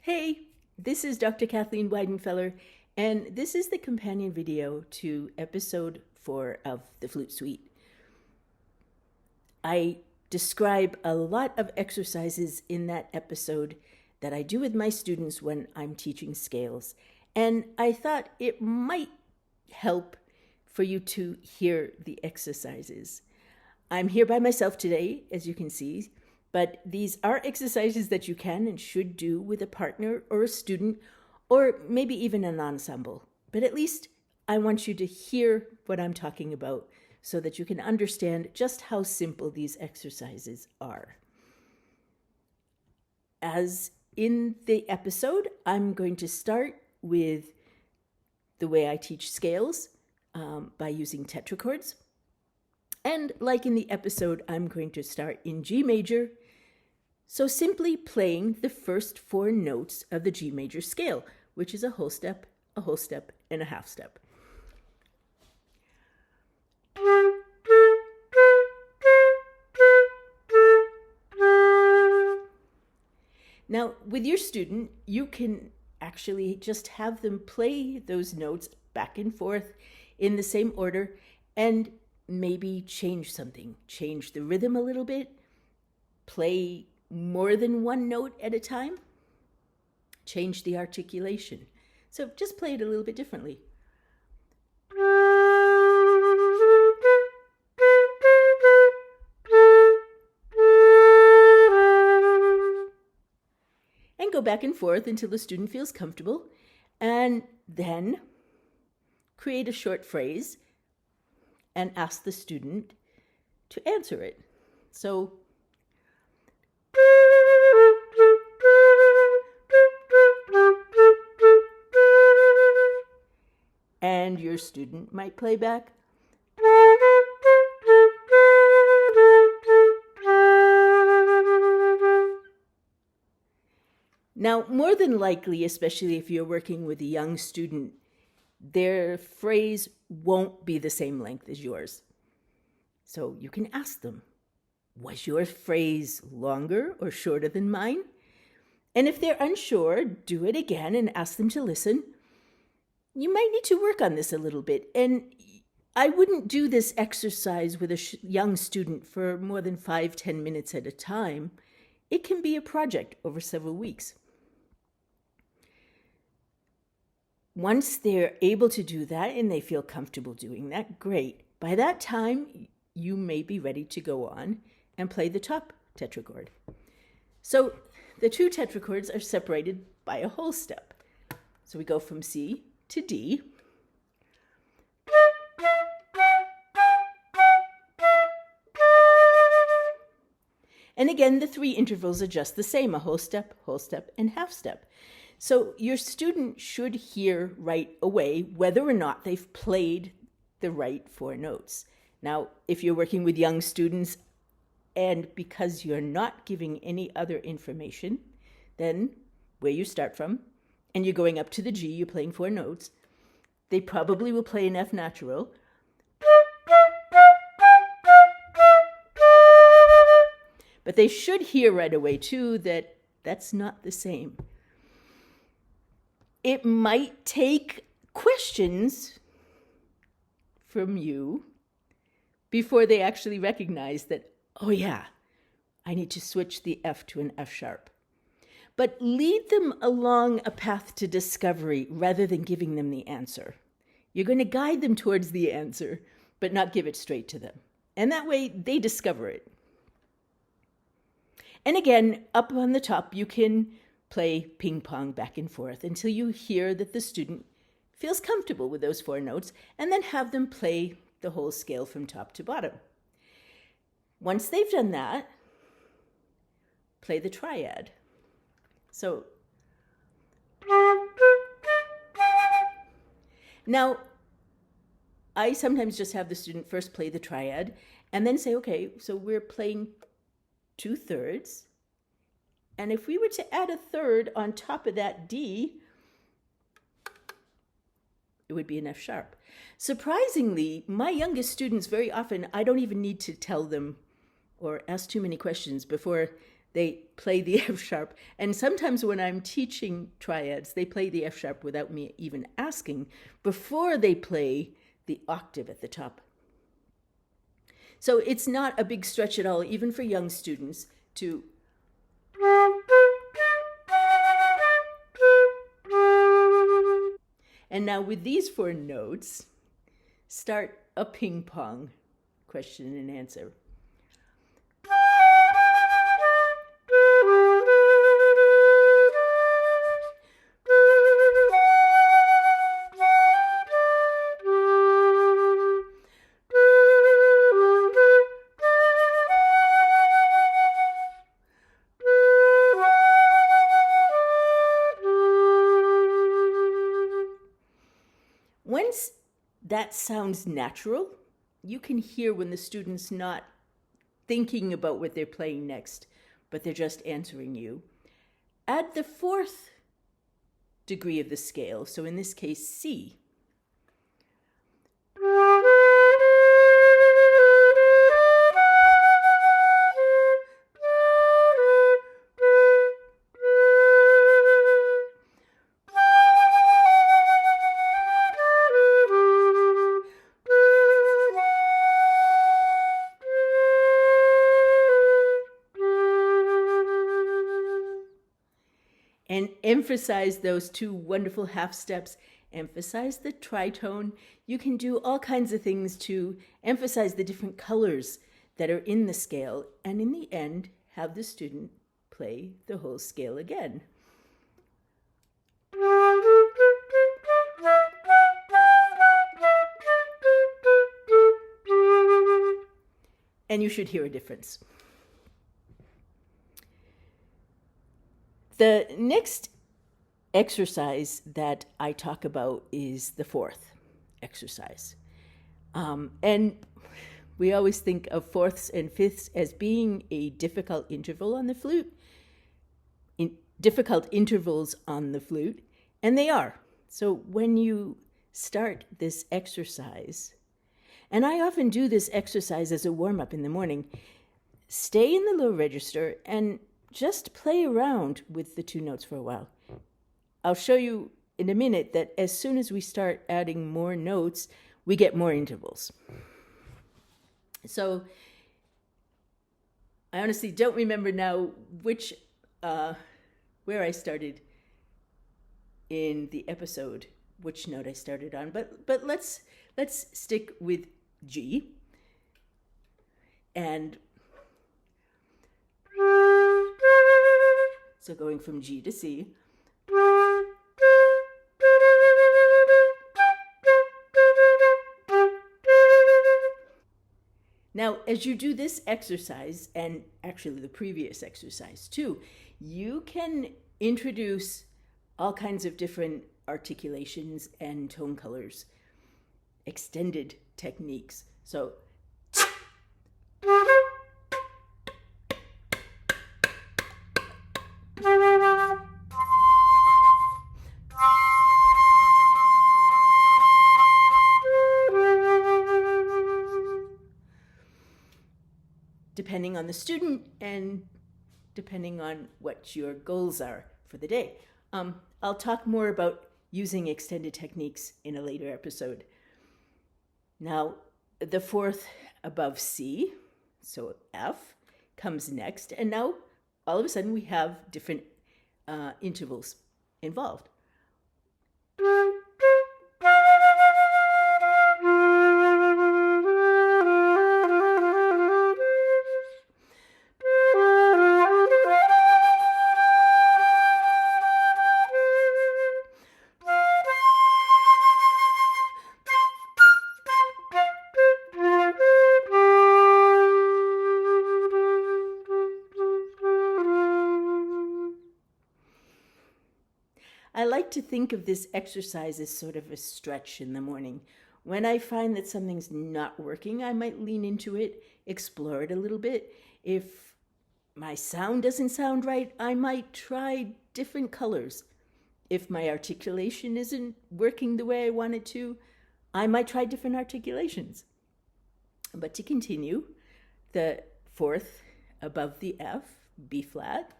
Hey, this is Dr. Kathleen Weidenfeller, and this is the companion video to episode 4 of the Flute Suite. I describe a lot of exercises in that episode that I do with my students when I'm teaching scales, and I thought it might help for you to hear the exercises. I'm here by myself today, as you can see, but these are exercises that you can and should do with a partner or a student, or maybe even an ensemble. But at least I want you to hear what I'm talking about so that you can understand just how simple these exercises are. As in the episode, I'm going to start with the way I teach scales by using tetrachords. And like in the episode, I'm going to start in G major, so simply playing the first 4 notes of the G major scale, which is a whole step, and a half step. Now, with your student, you can actually just have them play those notes back and forth in the same order and maybe change something, change the rhythm a little bit, play more than one note at a time, change the articulation. So just play it a little bit differently. And go back and forth until the student feels comfortable, and then create a short phrase and ask the student to answer it. So, and your student might play back. Now, more than likely, especially if you're working with a young student, their phrase won't be the same length as yours. So you can ask them, was your phrase longer or shorter than mine? And if they're unsure, do it again and ask them to listen. You might need to work on this a little bit, and I wouldn't do this exercise with a young student for more than 5-10 minutes at a time. It can be a project over several weeks. Once they're able to do that and they feel comfortable doing that, great. By that time, you may be ready to go on and play the top tetrachord. So the 2 tetrachords are separated by a whole step. So we go from C to D. And again, the 3 intervals are just the same, a whole step, and half step. So your student should hear right away whether or not they've played the right 4 notes. Now, if you're working with young students and because you're not giving any other information, then where you start from, and you're going up to the G, you're playing 4 notes, they probably will play an F natural. But they should hear right away, too, that that's not the same. It might take questions from you before they actually recognize that, oh yeah, I need to switch the F to an F sharp. But lead them along a path to discovery rather than giving them the answer. You're going to guide them towards the answer, but not give it straight to them. And that way they discover it. And again, up on the top, you can play ping pong back and forth until you hear that the student feels comfortable with those 4 notes, and then have them play the whole scale from top to bottom. Once they've done that, play the triad. So, now, I sometimes just have the student first play the triad, and then say, okay, so we're playing 2/3, and if we were to add a 3rd on top of that D, it would be an F sharp. Surprisingly, my youngest students, very often, I don't even need to tell them or ask too many questions before they play the F sharp. And sometimes when I'm teaching triads, they play the F sharp without me even asking before they play the octave at the top. So it's not a big stretch at all, even for young students, to and now with these 4 notes, start a ping pong question and answer. Once that sounds natural, you can hear when the student's not thinking about what they're playing next, but they're just answering you. Add the 4th degree of the scale, so in this case, C. And emphasize those 2 wonderful half steps. Emphasize the tritone. You can do all kinds of things to emphasize the different colors that are in the scale, and in the end, have the student play the whole scale again. And you should hear a difference. The next exercise that I talk about is the 4th exercise. And we always think of 4ths and 5ths as being a difficult interval on the flute, difficult intervals on the flute, and they are. So when you start this exercise, and I often do this exercise as a warm-up in the morning, stay in the low register and just play around with the 2 notes for a while. I'll show you in a minute that as soon as we start adding more notes, we get more intervals. So I honestly don't remember now which, where I started in the episode, which note I started on, but let's stick with G. And so going from G to C. Now, as you do this exercise, and actually the previous exercise too, you can introduce all kinds of different articulations and tone colors, extended techniques. So depending on the student and depending on what your goals are for the day. I'll talk more about using extended techniques in a later episode. Now, the 4th above C, so F, comes next, and now all of a sudden we have different intervals involved. I like to think of this exercise as sort of a stretch in the morning. When I find that something's not working, I might lean into it, explore it a little bit. If my sound doesn't sound right, I might try different colors. If my articulation isn't working the way I want it to, I might try different articulations. But to continue, the 4th above the F, B flat.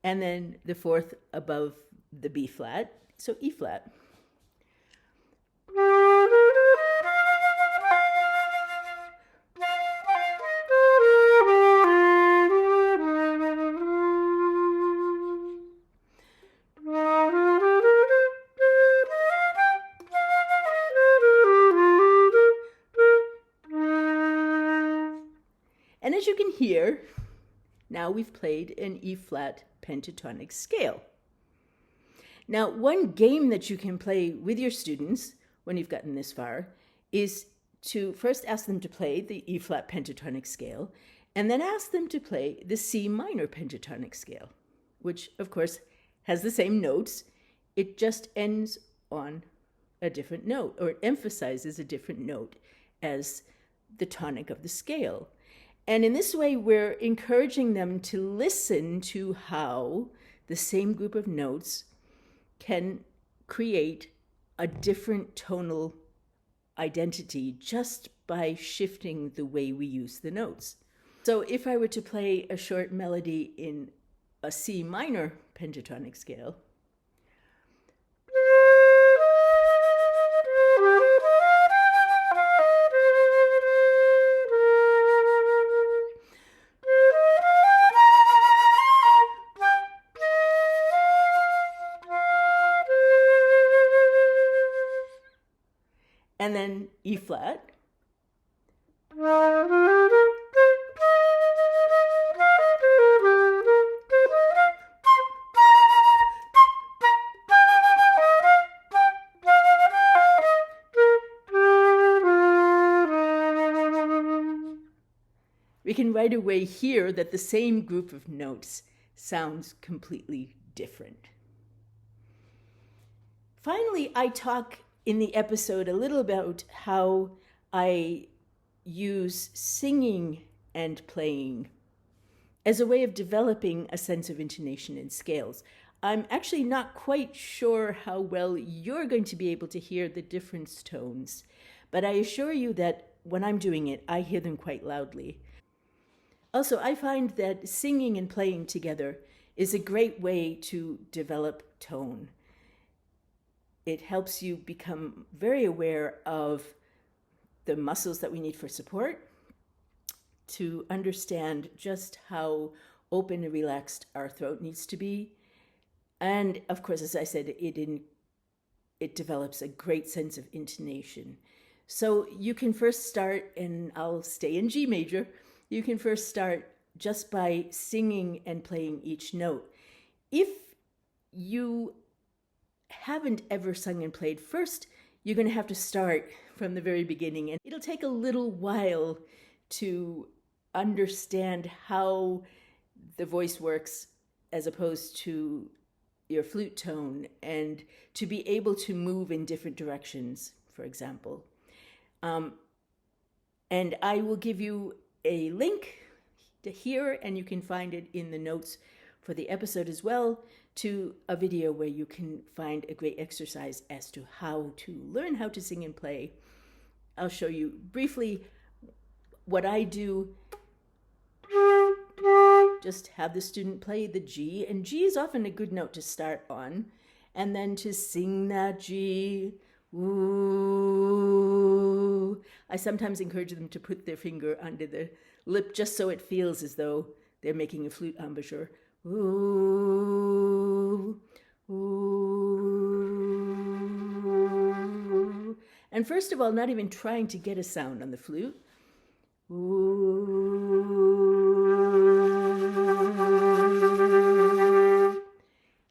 And then the fourth above the B flat, so E flat. And as you can hear, now we've played an E flat pentatonic scale. Now, one game that you can play with your students when you've gotten this far is to first ask them to play the E flat pentatonic scale, and then ask them to play the C minor pentatonic scale, which of course has the same notes. It just ends on a different note, or it emphasizes a different note as the tonic of the scale. And in this way, we're encouraging them to listen to how the same group of notes can create a different tonal identity just by shifting the way we use the notes. So if I were to play a short melody in a C minor pentatonic scale, and then E flat, we can right away hear that the same group of notes sounds completely different. Finally, I talk in the episode a little about how I use singing and playing as a way of developing a sense of intonation in scales. I'm actually not quite sure how well you're going to be able to hear the different tones, but I assure you that when I'm doing it, I hear them quite loudly. Also, I find that singing and playing together is a great way to develop tone. It helps you become very aware of the muscles that we need for support, to understand just how open and relaxed our throat needs to be. And of course, as I said, it develops a great sense of intonation. So you can first start, and I'll stay in G major, you can first start just by singing and playing each note. If you haven't ever sung and played, first you're going to have to start from the very beginning, and it'll take a little while to understand how the voice works as opposed to your flute tone, and to be able to move in different directions, for example. And I will give you a link to here, and you can find it in the notes for the episode as well, to a video where you can find a great exercise as to how to learn how to sing and play. I'll show you briefly what I do. Just have the student play the G, and G is often a good note to start on, and then to sing that G. Ooh. I sometimes encourage them to put their finger under the lip just so it feels as though they're making a flute embouchure. Ooh, ooh. And first of all, not even trying to get a sound on the flute. Ooh.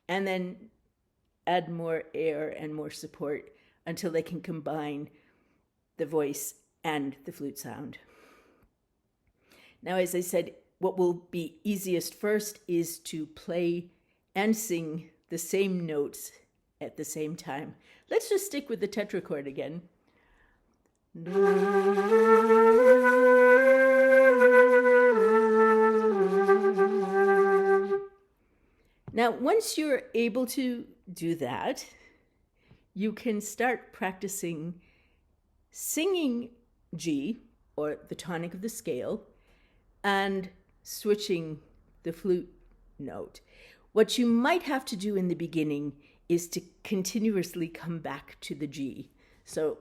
And then add more air and more support until they can combine the voice and the flute sound. Now, as I said, what will be easiest first is to play and sing the same notes at the same time. Let's just stick with the tetrachord again. Now, once you're able to do that, you can start practicing singing G, or the tonic of the scale, and switching the flute note. What you might have to do in the beginning is to continuously come back to the G. So,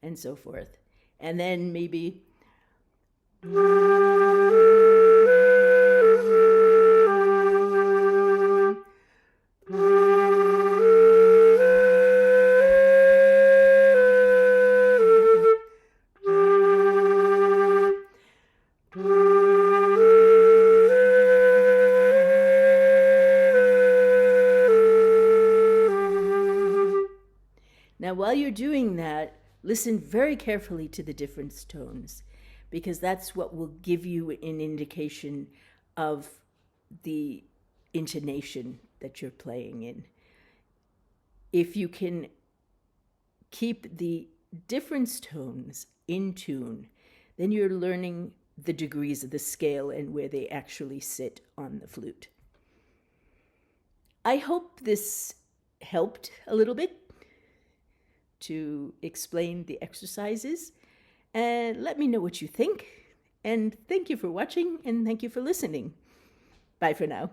and so forth. And then maybe now, while you're doing that, listen very carefully to the different tones, because that's what will give you an indication of the intonation that you're playing in. If you can keep the difference tones in tune, then you're learning the degrees of the scale and where they actually sit on the flute. I hope this helped a little bit to explain the exercises, and let me know what you think. And thank you for watching, and thank you for listening. Bye for now.